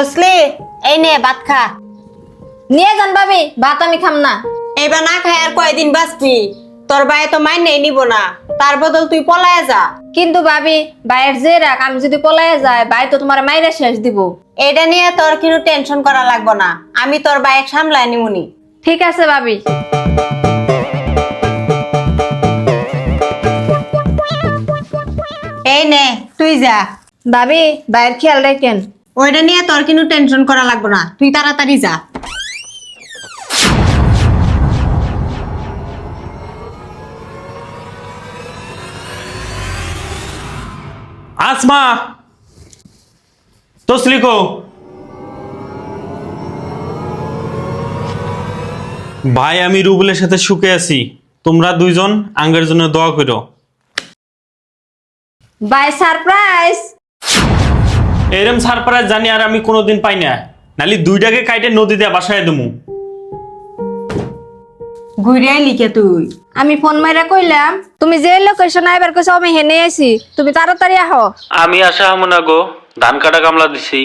তসলি এই নে ভাত খা। নিয়ে যান ভাবি, ভাত আমি খাম না। এবার না খাই আর কয়দিন বাঁচবি? তোর ভাই তো মাইনে নিব না, তার বদল তুই পলায়া যা। কিন্তু ভাবি, ভাইয়ের যে রাখ, আমি যদি পলাইয়া যাই ভাই তো তোমার মাইরা শেষ দিব। এটা নিয়ে তোর কিন্তু টেনশন করা লাগবে না, আমি তোর বাইক সামলাই নিমুনি। ঠিক আছে ভাবি। এই নে তুই যা। ভাবি, ভাইয়ের খেয়াল রাখেন। ওইটা নিয়ে তোর কিন্তু টেনশন করা লাগবে না, তুই তাড়াতাড়ি যা। আসমা, তসলিকো ভাই, আমি রুবেলের সাথে সুখে আছি। তোমরা দুইজন আঙ্গের জন্য দোয়া করো। ভাই সারপ্রাইজ। এরম সারপ্রাইজ জানি আর আমি কোনোদিন পাই না, নালি দুইটাকে কাইটে নদীতে বাসায় দেবো। ঘুরে লিখে তুই। আমি ফোন মাইরা কইলাম তুমি যে লোকেশন আইবার কইছো আমি হেনে আইছি, তুমি তাড়াতাড়ি আহো। আমি আসা হবো না গো, ধান কাটা কামলা দিছি।